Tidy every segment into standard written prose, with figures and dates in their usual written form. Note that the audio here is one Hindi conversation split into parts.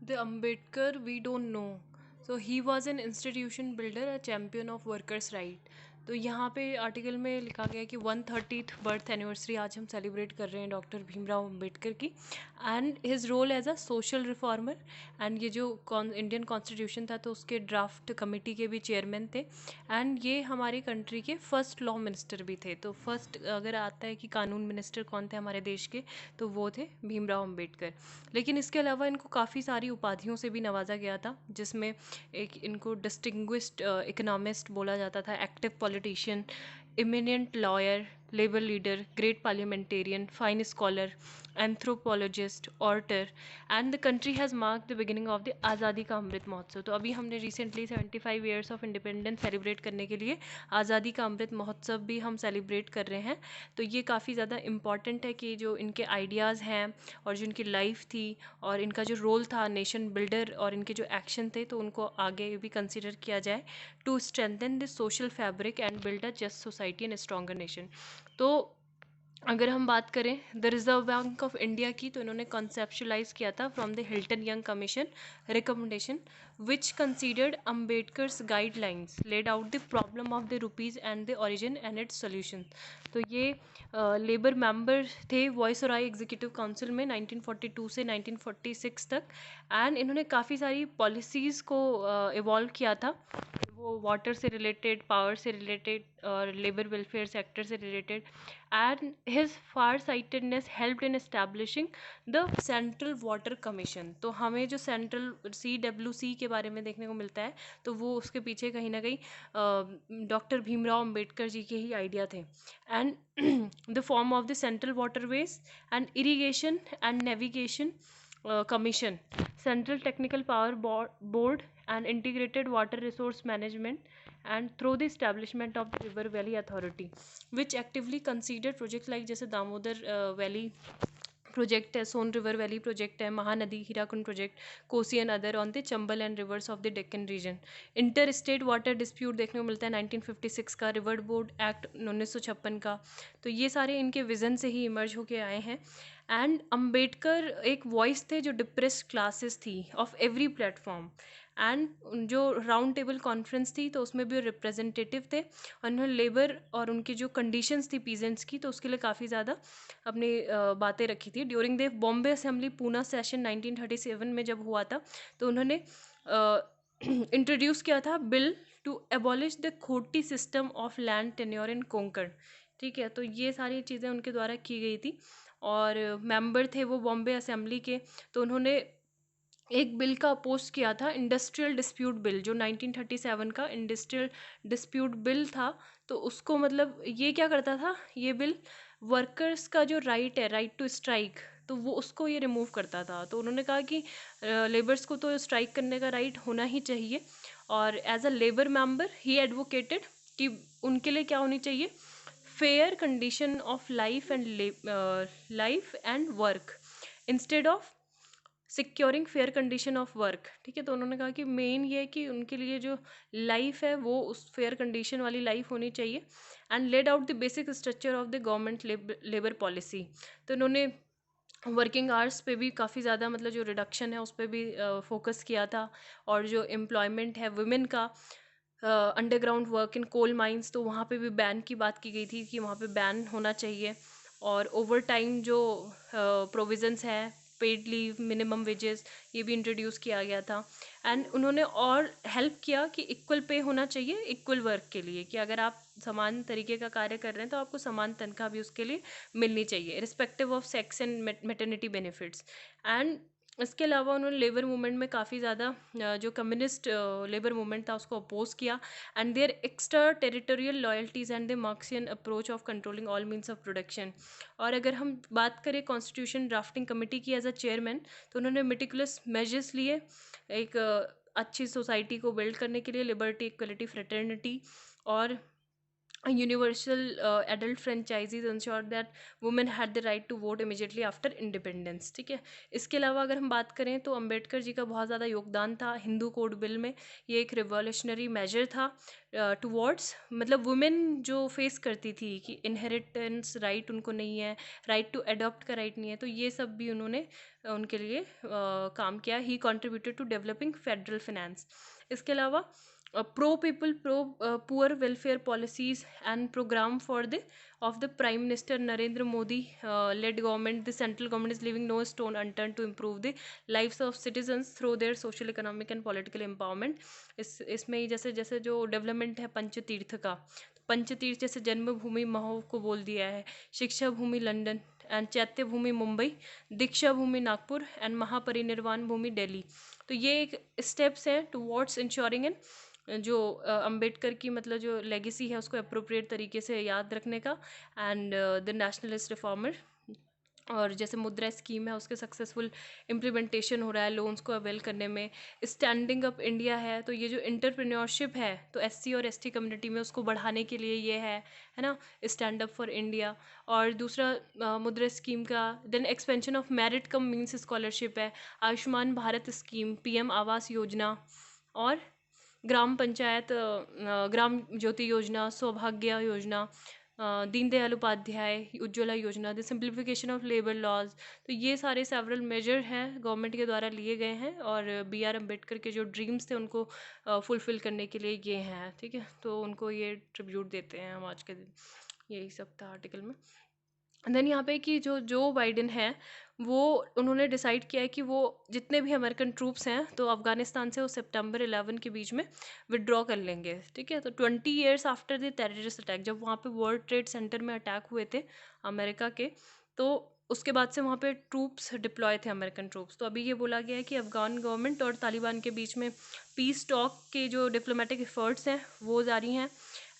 The Ambedkar, we don't know. So he was an institution builder, a champion of workers' right. तो यहाँ पे आर्टिकल में लिखा गया है कि 130th बर्थ एनिवर्सरी आज हम सेलिब्रेट कर रहे हैं डॉक्टर भीमराव अम्बेडकर की, and his role as a social reformer. And ये जो इंडियन कॉन्स्टिट्यूशन था तो उसके ड्राफ्ट कमेटी के भी चेयरमैन थे, एंड ये हमारी कंट्री के फर्स्ट लॉ मिनिस्टर भी थे। तो फर्स्ट अगर आता है कि कानून मिनिस्टर कौन थे हमारे देश के, तो वो थे भीमराव अम्बेडकर। लेकिन इसके अलावा इनको काफ़ी सारी उपाधियों से भी नवाजा गया था, जिसमें एक इनको डिस्टिंग्विश्ड इकोनॉमिस्ट बोला जाता था, active politician, eminent lawyer, labour leader, great parliamentarian, fine scholar, anthropologist, orator, and the country has mark the beginning of the Azadi ka Amrit Mahotsav. तो अभी हमने recently 75 years of independence celebrate करने के लिए आज़ादी का अमृत महोत्सव भी हम सेलिब्रेट कर रहे हैं। तो ये काफ़ी ज़्यादा इम्पॉर्टेंट है कि जो इनके आइडियाज़ हैं और जो इनकी लाइफ थी और इनका जो रोल था नेशन बिल्डर और इनके जो एक्शन थे, तो उनको आगे भी कंसिडर किया जाए to strengthen the social fabric and build a just society and stronger nation. तो अगर हम बात करें the Reserve Bank of India की, तो इन्होंने कॉन्सेप्शुलाइज किया था from the Hilton Young Commission recommendation, which considered Ambedkar's guidelines laid out the problem of the rupees and the origin and its solution. तो ये लेबर मेंबर थे वॉइस राय एग्जीक्यूटिव काउंसिल में 1942 से 1946 तक, एंड इन्होंने काफ़ी सारी पॉलिसीज़ को इवॉल्व किया था। वो वाटर से रिलेटेड, पावर से रिलेटेड और लेबर वेलफेयर सेक्टर से related, and his far sightedness helped in establishing the central water commission. तो हमें जो सेंट्रल CWC के बारे में देखने को मिलता है, तो वो उसके पीछे कहीं ना कहीं डॉक्टर भीमराव अम्बेडकर जी के ही आइडिया थे। And the form of the central waterways and irrigation and navigation commission, central technical power board and integrated water resource management, and through the establishment of the river valley authority, which actively considered projects like जैसे दामोदर वैली प्रोजेक्ट है, सोन रिवर वैली प्रोजेक्ट है, Mahanadi Hirakud project, Kosi and other on the Chambal and rivers of the Deccan region. Inter state water dispute देखने को मिलता है 1956 का, रिवर बोर्ड एक्ट 1956 का। तो ये सारे इनके विज़न से ही इमर्ज होके आए हैं। एंड अम्बेडकर एक वॉइस थे जो डिप्रेस्ड क्लासेस थी ऑफ एवरी प्लेटफॉर्म, एंड जो राउंड टेबल कॉन्फ्रेंस थी तो उसमें भी रिप्रेजेंटेटिव थे, और उन्होंने लेबर और उनकी जो कंडीशंस थी पीजेंट्स की, तो उसके लिए काफ़ी ज़्यादा अपनी बातें रखी थी। During the Bombay assembly Poona session 1937 में जब हुआ था, तो उन्होंने इंट्रोड्यूस किया था बिल टू एबॉलिश द खोटी सिस्टम ऑफ लैंड टेन्योर इन कोंकण। ठीक है, तो ये सारी चीज़ें उनके द्वारा की गई थी, और मेंबर थे वो बॉम्बे असेंबली के। तो उन्होंने एक बिल का अपोज किया था, इंडस्ट्रियल डिस्प्यूट बिल, जो 1937 का इंडस्ट्रियल डिस्प्यूट बिल था। तो उसको मतलब ये क्या करता था, ये बिल वर्कर्स का जो राइट है, राइट टू स्ट्राइक, तो वो उसको ये रिमूव करता था। तो उन्होंने कहा कि लेबर्स को तो स्ट्राइक करने का राइट होना ही चाहिए, और as a labour member he advocated कि उनके लिए क्या होनी चाहिए, fair condition of life and work instead of securing fair condition of work. ठीक है, तो उन्होंने कहा कि मेन ये है कि उनके लिए जो लाइफ है वो उस फेयर कंडीशन वाली लाइफ होनी चाहिए, and lead out the basic structure of the government labour policy. तो इन्होंने वर्किंग आवर्स पे भी काफ़ी ज़्यादा मतलब जो रिडक्शन है उस पर भी फोकस किया था, और जो एम्प्लॉयमेंट है वुमेन का, underground work in coal mines, तो वहाँ पे भी बैन की बात की गई थी कि वहाँ पे बैन होना चाहिए। और ओवर टाइम जो प्रोविजंस है, पेड लीव, मिनिमम वेजेस, ये भी इंट्रोड्यूस किया गया था। एंड उन्होंने और हेल्प किया कि इक्वल पे होना चाहिए इक्वल वर्क के लिए, कि अगर आप समान तरीके का कार्य कर रहे हैं तो आपको समान तनख्वाह भी उसके लिए मिलनी चाहिए, respective of sex and maternity benefits. And इसके अलावा उन्होंने लेबर मूवमेंट में काफ़ी ज़्यादा जो कम्युनिस्ट लेबर मूवमेंट था उसको अपोज किया, and their extra territorial loyalties and the Marxian approach of controlling all means of production. और अगर हम बात करें कॉन्स्टिट्यूशन ड्राफ्टिंग कमेटी की एज अ चेयरमैन, तो उन्होंने मेटिकुलस मेजर्स लिए एक अच्छी सोसाइटी को बिल्ड करने के लिए, लिबर्टी, इक्वलिटी, फ्रेटर्निटी, और universal adult franchises ensured that women had the right to vote immediately after independence। ठीक है, इसके अलावा अगर हम बात करें तो अंबेडकर जी का बहुत ज़्यादा योगदान था हिंदू कोड बिल में। ये एक रिवॉल्यूशनरी मेजर था टुवर्ड्स, मतलब वुमेन जो फेस करती थी कि इनहेरिटेंस राइट उनको नहीं है, राइट टू अडॉप्ट का राइट नहीं है, तो ये सब भी उन्होंने उनके लिए काम किया। He contributed to developing federal finance. इसके अलावा pro people, pro poor welfare policies and program for the of the Prime Minister Narendra Modi led government, the central government is leaving no stone unturned to improve the lives of citizens through their social, economic and political empowerment। इसमें ही जैसे जैसे जो डेवलपमेंट है पंचतीर्थ का, पंचतीर्थ जैसे जन्मभूमि महो को बोल दिया है, शिक्षा भूमि लंदन एंड चैत्य भूमि मुंबई, दीक्षा भूमि नागपुर एंड महापरिनिर्वाण भूमि दिल्ली। तो ये एक स्टेप्स हैं टुवर्ड्स इंश्योरिंग एन जो अंबेडकर की मतलब जो लेगेसी है उसको अप्रोप्रिएट तरीके से याद रखने का। एंड द नेशनलिस्ट रिफॉर्मर, और जैसे मुद्रा स्कीम है उसके सक्सेसफुल इम्प्लीमेंटेशन हो रहा है लोन्स को अवेल करने में। स्टैंडिंग अप इंडिया है, तो ये जो इंटरप्रेन्योरशिप है तो एससी और एसटी कम्युनिटी में उसको बढ़ाने के लिए ये है ना, स्टैंड अप फॉर इंडिया। और दूसरा मुद्रा स्कीम का then expansion of merit cum means scholarship है, आयुष्मान भारत स्कीम, पीएम आवास योजना, और ग्राम पंचायत ग्राम ज्योति योजना, सौभाग्य योजना, Deendayal Upadhyay Ujjwala Yojana, the simplification of labour laws. तो ये सारे सेवरल मेजर हैं गवर्नमेंट के द्वारा लिए गए हैं, और बी आर अम्बेडकर के जो ड्रीम्स थे उनको फुलफ़िल करने के लिए ये हैं। ठीक है, तो उनको ये ट्रिब्यूट देते हैं हम आज के दिन। यही सब था आर्टिकल में। देन यहाँ पे कि जो बाइडेन है वो उन्होंने डिसाइड किया है कि वो जितने भी अमेरिकन ट्रूप्स हैं तो अफ़गानिस्तान से वो सितंबर 11 के बीच में विड्रॉ कर लेंगे। ठीक है, तो 20 years after the terrorist attack, जब वहाँ पे वर्ल्ड ट्रेड सेंटर में अटैक हुए थे अमेरिका के, तो उसके बाद से वहाँ पे ट्रूप्स डिप्लॉय थे, अमेरिकन ट्रूप्स। तो अभी ये बोला गया है कि अफ़गान गवर्नमेंट और तालिबान के बीच में पीस टॉक के जो डिप्लोमेटिक एफर्ट्स हैं वो जारी हैं।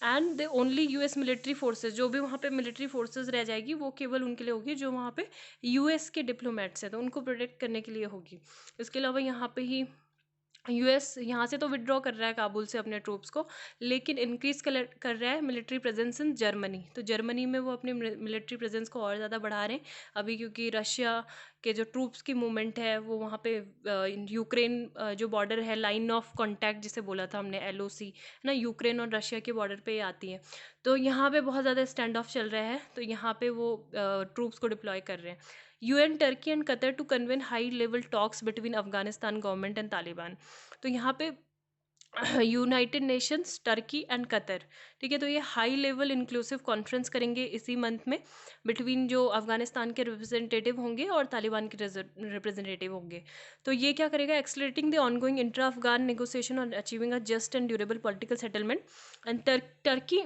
And the only US military forces, जो भी वहाँ पे मिलिट्री फोर्सेज रह जाएगी वो केवल उनके लिए होगी जो वहाँ पे यूएस के डिप्लोमेट्स हैं, तो उनको प्रोटेक्ट करने के लिए होगी। इसके अलावा यहाँ पे ही यूएस यहाँ से तो विड्रॉ कर रहा है काबुल से अपने ट्रूप्स को, लेकिन इंक्रीज कर रहा है मिलिट्री प्रेजेंस इन जर्मनी। तो जर्मनी में वो अपने मिलिट्री प्रेजेंस को और ज़्यादा बढ़ा रहे हैं अभी, क्योंकि रशिया के जो ट्रूप्स की मूवमेंट है वो वहाँ पे यूक्रेन जो बॉर्डर है, लाइन ऑफ कॉन्टैक्ट जिसे बोला था हमने LOC है ना, यूक्रेन और रशिया के बॉर्डर पे आती है। तो यहाँ पे बहुत ज़्यादा स्टैंड ऑफ चल रहा है, तो यहाँ पे वो ट्रूप्स को डिप्लॉय कर रहे हैं। UN, Turkey and Qatar to convene high level talks between Afghanistan government and Taliban. तो यहाँ पे United Nations, Turkey and Qatar, ठीक है, तो ये हाई लेवल इंक्लूसिव कॉन्फ्रेंस करेंगे इसी मंथ में बिटवीन जो अफगानिस्तान के रिप्रेजेंटेटिव होंगे और तालिबान के रिप्रेजेंटेटिव होंगे। तो ये क्या करेगा, accelerating the ongoing intra Afghan negotiation और achieving a just and durable political settlement. And Turkey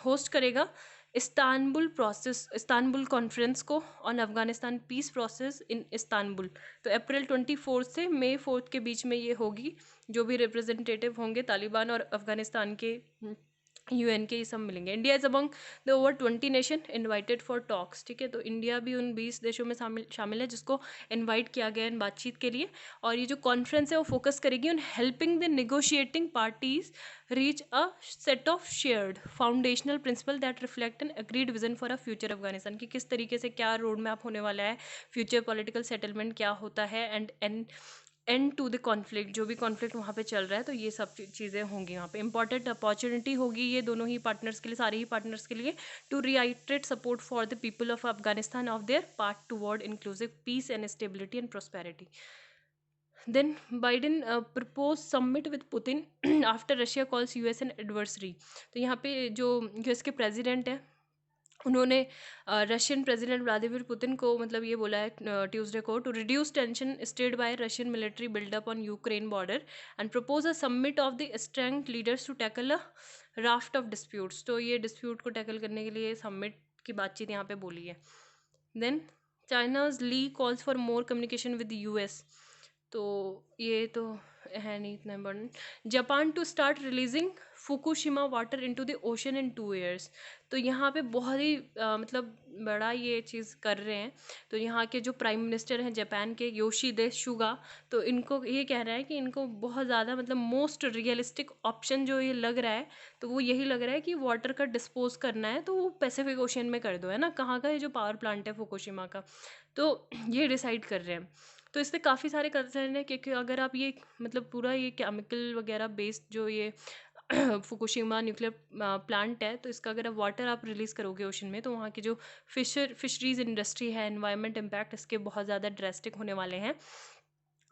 host करेगा इस्तांबुल कॉन्फ्रेंस को on Afghanistan peace process in Istanbul. तो अप्रैल 24 से मई 4 के बीच में ये होगी। जो भी रिप्रेजेंटेटिव होंगे तालिबान और अफगानिस्तान के, UN के, ये सब मिलेंगे। India is among the over 20 nation invited for talks. ठीक है, तो इंडिया भी उन 20 देशों में शामिल है जिसको इनवाइट किया गया इन बातचीत के लिए। और ये जो कॉन्फ्रेंस है वो फोकस करेगी on helping the negotiating parties reach a set of shared foundational principal that reflect N agreed vision for a future Afghanistan, की किस तरीके से क्या रोड मैप होने वाला है, फ्यूचर पॉलिटिकल सेटलमेंट क्या होता है, and end to the conflict, जो भी कॉन्फ्लिक्ट वहाँ पे चल रहा है, तो ये सब चीज़ें होंगी वहाँ पे। इंपॉर्टेंट अपॉर्चुनिटी होगी ये दोनों ही पार्टनर्स के लिए, सारे ही पार्टनर्स के लिए, to reiterate support for the people of Afghanistan of their part toward inclusive peace and stability and prosperity. Then Biden proposed summit with Putin after Russia calls US an adversary। तो यहाँ पे जो US के प्रेसिडेंट है उन्होंने रशियन प्रेसिडेंट व्लादिमीर पुतिन को मतलब ये बोला है ट्यूसडे को, to reduce tension stoked by Russian military buildup on Ukraine border and propose a summit of the strength leaders to tackle a raft of disputes. तो ये डिस्प्यूट को टैकल करने के लिए समिट की बातचीत यहाँ पे बोली है। Then China's Li calls for more communication with US। तो ये तो है नहीं इतना important. Japan to start releasing Fukushima water into the ocean in 2 years। तो यहाँ पे बहुत ही मतलब बड़ा ये चीज़ कर रहे हैं। तो यहाँ के जो प्राइम मिनिस्टर हैं जापान के, योशीदे सुगा, तो इनको ये कह रहा है कि इनको बहुत ज़्यादा मतलब मोस्ट रियलिस्टिक ऑप्शन जो ये लग रहा है, तो वो यही लग रहा है कि वाटर का डिस्पोज करना है तो वो पैसिफिक ओशन में कर दो, है ना। कहाँ का ये जो पावर प्लांट है फुकुशिमा का, तो ये डिसाइड कर रहे हैं। तो इससे काफ़ी सारे कंसर्न है, क्योंकि अगर आप ये मतलब पूरा ये केमिकल वगैरह बेस्ड जो ये फुकुशिमा न्यूक्लियर प्लांट है, तो इसका अगर आप वाटर आप रिलीज़ करोगे ओशन में, तो वहाँ की जो फिशरीज इंडस्ट्री है, एनवायरनमेंट इम्पैक्ट इसके बहुत ज़्यादा ड्रेस्टिक होने वाले हैं।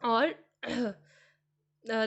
और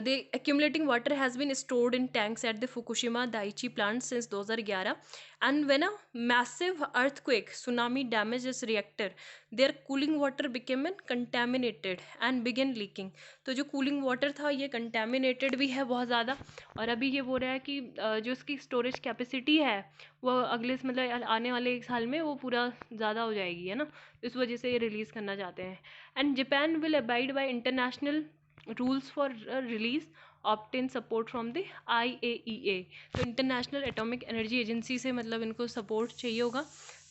the accumulating water has been stored in tanks at the Fukushima Daiichi plant since 2011, and when a massive earthquake tsunami damaged its reactor, their cooling water became contaminated and began leaking। तो जो कूलिंग वाटर था ये कंटेमिनेटेड भी है बहुत ज़्यादा, और अभी ये बोल रहा है कि जो इसकी स्टोरेज कैपेसिटी है वो अगले मतलब आने वाले 1 साल में वो पूरा ज़्यादा हो जाएगी, है ना। इस वजह से ये रिलीज़ करना चाहते हैं। And Japan will abide by international rules for release, obtain support from the IAEA। तो इंटरनेशनल एटॉमिक एनर्जी एजेंसी से मतलब इनको सपोर्ट चाहिए होगा।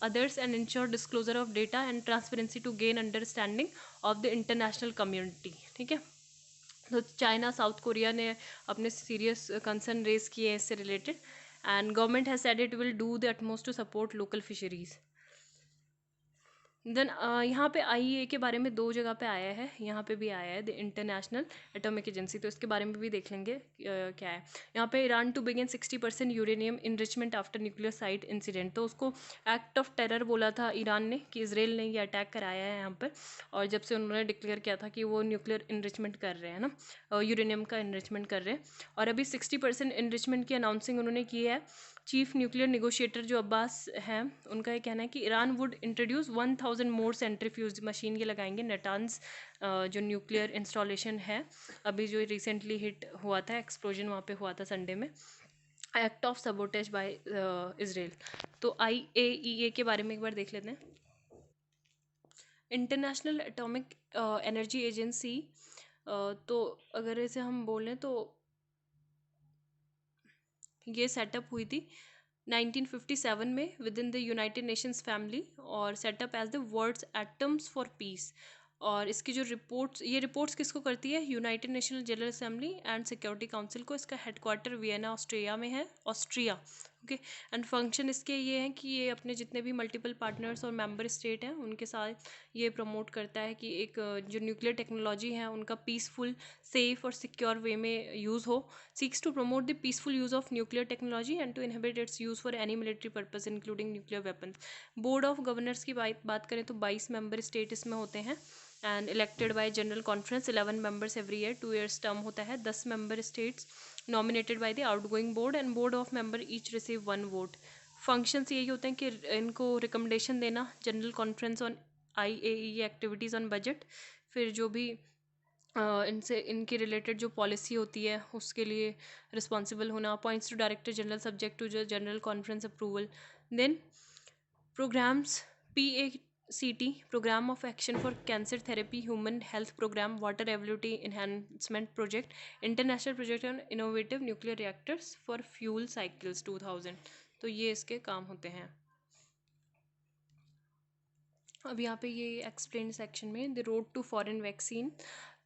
Others and ensure disclosure of data and transparency to gain understanding of the international community. ठीक है। तो चाइना साउथ कोरिया ने अपने सीरियस कंसर्न रेज किए हैं इससे related, and government has said it will do the utmost to support local fisheries. Then यहाँ पे IEA के बारे में 2 जगह पे आया है, यहाँ पे भी आया है द इंटरनेशनल एटॉमिक एजेंसी, तो इसके बारे में भी देख लेंगे क्या है। यहाँ पे Iran to begin 60% uranium enrichment after nuclear site incident. तो उसको एक्ट ऑफ टेरर बोला था ईरान ने कि इसराइल ने ये अटैक कराया है यहाँ पर, और जब से उन्होंने डिक्लेयर किया था कि वो न्यूक्लियर इनरिचमेंट कर रहे हैं ना, यूरेनियम का इनरिचमेंट कर रहे हैं, और अभी 60% इनरिचमेंट की अनाउंसिंग उन्होंने की है। चीफ न्यूक्लियर नेगोशिएटर जो अब्बास हैं, उनका ये कहना है कि Iran would introduce 1000 more centrifuge machine ये लगाएंगे नेटान्स, जो न्यूक्लियर इंस्टॉलेशन है अभी जो रिसेंटली हिट हुआ था, एक्सप्लोजन वहाँ पे हुआ था संडे में, act of sabotage by Israel. तो IAEA के बारे में एक बार देख लेते हैं। इंटरनेशनल एटॉमिक एनर्जी एजेंसी, तो अगर इसे हम बोलें तो ये सेटअप हुई थी 1957 में with in the United Nations family, और setup as the world's atoms for peace. और इसकी जो रिपोर्ट्स, ये रिपोर्ट्स किसको करती है, United National General Assembly and Security Council को। इसका हेडक्वार्टर वियना ऑस्ट्रिया में है, ऑस्ट्रिया। ओके। एंड फंक्शन इसके ये हैं कि ये अपने जितने भी मल्टीपल पार्टनर्स और मेंबर स्टेट हैं उनके साथ ये प्रमोट करता है कि एक जो न्यूक्लियर टेक्नोलॉजी है उनका पीसफुल, सेफ और सिक्योर वे में यूज़ हो। seeks to promote the peaceful use of nuclear technology and to inhibit its use for any military purpose including nuclear weapons। Board of governors की बात करें तो 22 मेंबर स्टेट इसमें होते हैं, and elected by general conference 11 members every year, 2 years term होता है। 10 member states nominated by the outgoing board, and board of member each receive 1 vote. Functions यही होते हैं कि इनको रिकमेंडेशन देना general conference on IAEA activities on budget, फिर जो भी इनसे इनकी रिलेटेड जो पॉलिसी होती है उसके लिए रिस्पॉन्सिबल होना, appoints to director general subject to जो general conference approval. Then programmes, PACT programme of action for cancer therapy, human health programme, water ability enhancement project, international project on innovative nuclear reactors for fuel cycles 2000। तो ये इसके काम होते हैं। अब यहाँ पे ये एक्सप्लेन सेक्शन में the road to foreign vaccine,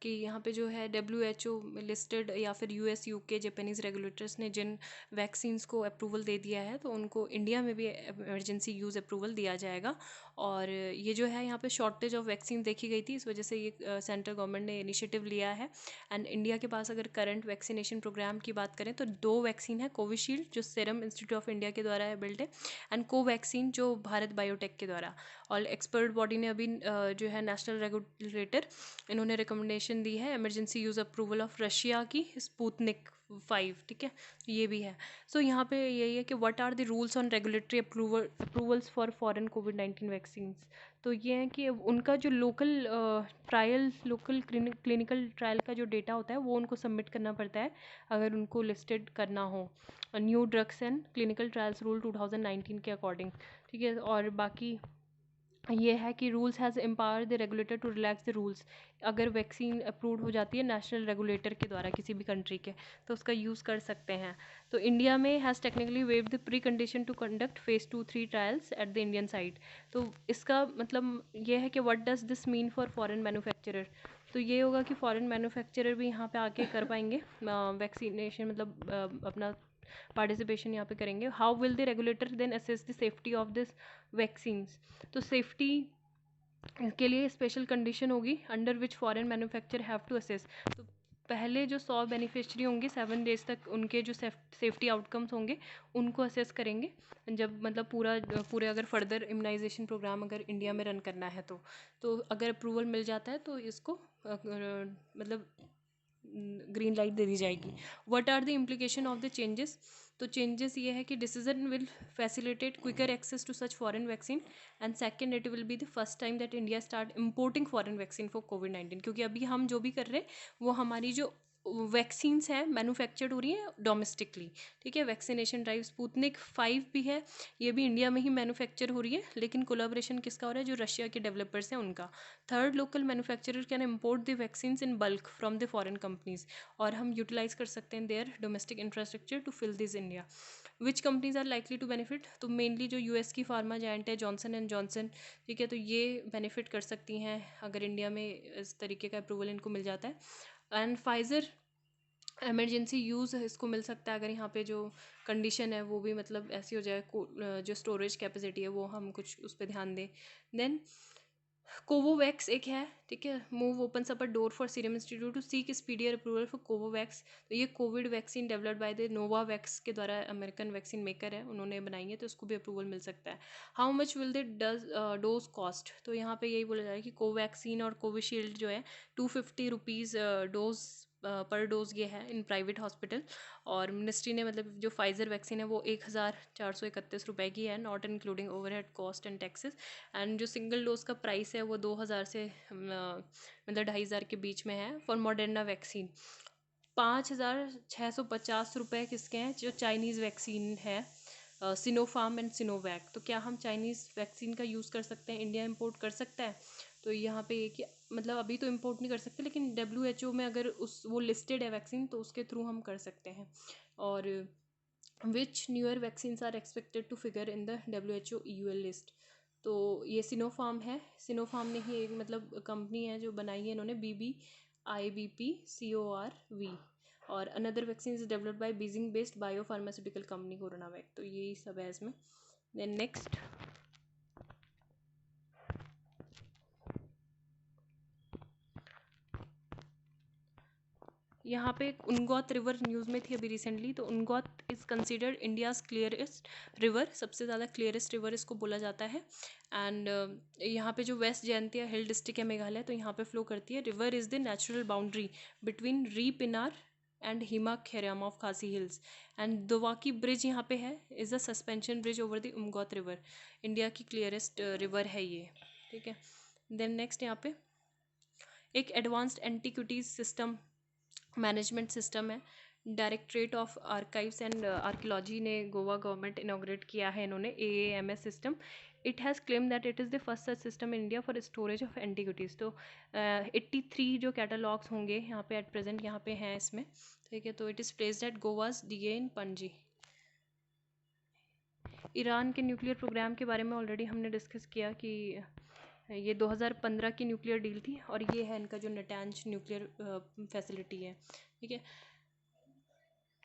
कि यहाँ पे जो है WHO लिस्टेड या फिर US UK जापानीज़ रेगुलेटर्स ने जिन वैक्सीन्स को अप्रूवल दे दिया है तो उनको इंडिया में भी इमरजेंसी यूज़ अप्रूवल दिया जाएगा। और ये जो है यहाँ पे शॉर्टेज ऑफ वैक्सीन देखी गई थी, इस वजह से ये सेंट्रल गवर्नमेंट ने इनिशिएटिव लिया है। एंड इंडिया के पास अगर करंट वैक्सीनेशन प्रोग्राम की बात करें तो 2 वैक्सीन है, कोविशील्ड जो सीरम इंस्टीट्यूट ऑफ इंडिया के द्वारा है बिल्ड है, एंड कोवैक्सीन जो भारत बायोटेक के द्वारा। और एक्सपर्ट बॉडी ने अभी जो है नेशनल रेगुलेटर, इन्होंने रिकमेंडेशन दी है emergency use approval of Russia की स्पुतनिक 5। ठीक है, ये भी है। सो यहाँ पे यही है कि what are the rules on regulatory approvals for foreign COVID-19 vaccines. तो ये है कि उनका जो local trial, local clinical trial का जो डेटा होता है वो उनको सबमिट करना पड़ता है अगर उनको लिस्टेड करना हो new drugs and clinical trials rule 2019 के अकॉर्डिंग। ठीक है, और बाकी ये है कि rules has empower the regulator to relax the rules. अगर वैक्सीन अप्रूव हो जाती है नेशनल रेगुलेटर के द्वारा किसी भी कंट्री के, तो उसका यूज़ कर सकते हैं। तो इंडिया में has technically waived the pre condition to conduct phase 2-3 trials at the Indian side. तो इसका मतलब ये है कि what does this mean for foreign manufacturer. तो ये होगा कि फॉरेन मैन्युफैक्चरर भी यहाँ पे आके कर पाएंगे वैक्सीनेशन, मतलब अपना पार्टिसिपेशन यहाँ पे करेंगे। How will the regulator then assess the safety of this vaccines. तो सेफ्टी के लिए स्पेशल कंडीशन होगी under which foreign manufacture have to assess. तो पहले जो 100 बेनिफिशरी होंगे 7 डेज तक उनके जो सेफ्टी आउटकम्स होंगे उनको असेस करेंगे, जब मतलब पूरे अगर फर्दर इम्यूनाइजेशन प्रोग्राम अगर इंडिया में रन करना है तो अगर अप्रूवल मिल जाता है तो इसको मतलब ग्रीन लाइट दे दी जाएगी। What are the implication of the changes. तो चेंजेस ये है कि decision will facilitate quicker access to such foreign vaccine and second it will be the first time that India start importing foreign vaccine for कोविड-19। क्योंकि अभी हम जो भी कर रहे हैं वो हमारी जो वैक्सीन्स हैं मैन्युफैक्चर्ड हो रही हैं डोमेस्टिकली। ठीक है, वैक्सीनेशन ड्राइव स्पुतनिक 5 भी है, ये भी इंडिया में ही मैन्युफैक्चर हो रही है, लेकिन कोलाब्रेशन किसका हो रहा है, जो रशिया के डेवलपर्स हैं उनका। Third, local manufacturer can import the vaccines in bulk from the foreign companies, और हम यूटिलाइज कर सकते हैं their domestic infrastructure to fill this India. Which companies are likely to benefit. तो मेनली जो यूएस की फार्मा जायंट है जॉनसन एंड जॉनसन, ठीक है, तो ये बेनिफिट कर सकती हैं अगर इंडिया में इस तरीके का अप्रूवल इनको मिल जाता है। एंड फाइज़र एमरजेंसी यूज़ इसको मिल सकता है अगर यहाँ पे जो कंडीशन है वो भी मतलब ऐसी हो जाए, जो स्टोरेज कैपेसिटी है वो हम कुछ उस पर ध्यान दें। देन कोवोवैक्स एक है, ठीक है, move opens up a door for Serum Institute to seek speedier approval for Covovax. तो ये COVID vaccine developed by the Novavax के द्वारा, अमेरिकन वैक्सीन मेकर है, उन्होंने बनाई है, तो उसको भी अप्रूवल मिल सकता है। How much will the dose cost. तो यहाँ पे यही बोला जा रहा है कि कोवैक्सीन और कोविशील्ड जो है 250 रुपीज़ डोज पर डोज ये है इन प्राइवेट हॉस्पिटल। और मिनिस्ट्री ने मतलब जो फाइज़र वैक्सीन है वो 1431 रुपये की है, not including overhead cost and taxes. And जो सिंगल डोज का प्राइस है वो 2000 से मतलब 2500 के बीच में है। फॉर मॉडर्ना वैक्सीन 5650 रुपये किसके हैं, जो चाइनीज़ वैक्सीन है सिनोफार्म एंड सिनोवैक। तो क्या हम चाइनीज़ वैक्सीन का यूज़ कर सकते हैं, इंडिया इंपोर्ट कर सकता है। तो यहाँ पे ये कि मतलब अभी तो इंपोर्ट नहीं कर सकते, लेकिन WHO में अगर उस वो लिस्टेड है वैक्सीन तो उसके थ्रू हम कर सकते हैं। और which newer vaccines are expected to figure in the WHO EUL list. तो ये सिनोफार्म है, सिनोफार्म ने ही एक मतलब कंपनी है जो बनाई है इन्होंने, BBIBPCORV। और another vaccine is developed by Beijing based bio pharmaceutical company CoronaVac. तो यही सब है इसमें। देन नेक्स्ट, यहाँ पे उनगौत रिवर न्यूज़ में थी अभी रिसेंटली। तो Umngot is considered India's clearest river, सबसे ज़्यादा क्लियरेस्ट रिवर इसको बोला जाता है। एंड यहाँ पे जो वेस्ट जयंतिया हिल डिस्ट्रिक्ट है मेघालय, तो यहाँ पे फ्लो करती है। River is the natural boundary between Ri Pnar and Hima Khyrim of Khasi hills. And Dawki bridge यहाँ पे है, is a suspension bridge over the Umngot river. India की क्लियरेस्ट रिवर है ये, ठीक है। देन नेक्स्ट यहाँ पे एक advanced antiquities system management system है, directorate of archives and archaeology ने गोवा गवर्नमेंट इनॉग्रेट किया है इन्होंने AAMS system. It has claim that it is the first such system in India for storage of antiquities. तो 83 जो कैटलॉग्स होंगे यहाँ पे एट प्रेजेंट यहाँ पे हैं इसमें, ठीक है। तो it is placed at Goa's DA in Panaji. Iran के न्यूक्लियर प्रोग्राम के बारे में ऑलरेडी हमने डिस्कस किया कि ये 2015 की न्यूक्लियर डील थी, और ये है इनका जो नटांज न्यूक्लियर फैसिलिटी है, ठीक है।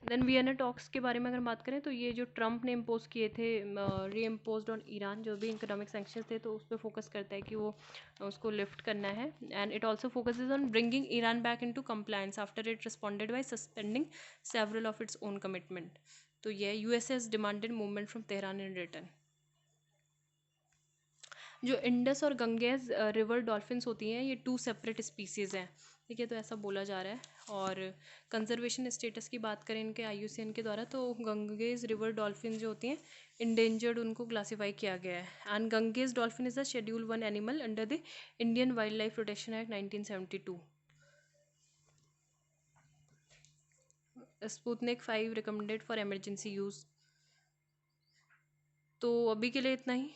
देन वियना टॉक्स के बारे में अगर बात करें तो ये जो ट्रम्प ने इम्पोज किए थे, री इम्पोज ऑन ईरान, जो भी इकोनॉमिक सैंक्शन थे, तो उस पर फोकस करता है कि वो उसको लिफ्ट करना है। And it also focuses on bringing Iran back into compliance after it responded by suspending several of its own commitment. तो ये US has demanded movement from Tehran in return. जो इंडस और गंगेज रिवर डॉल्फिन्स होती हैं, ये 2 सेपरेट स्पीसीज़ हैं, ठीक है, तो ऐसा बोला जा रहा है। और कंजर्वेशन स्टेटस की बात करें इनके IUCN के द्वारा, तो गंगेज रिवर डॉल्फिन जो होती हैं इंडेंजर्ड उनको क्लासीफाई किया गया है। And Ganges dolphin is a schedule 1 animal under the Indian wild life protection act 1972। Sputnik 5 recommended for emergency use. तो अभी के लिए इतना ही।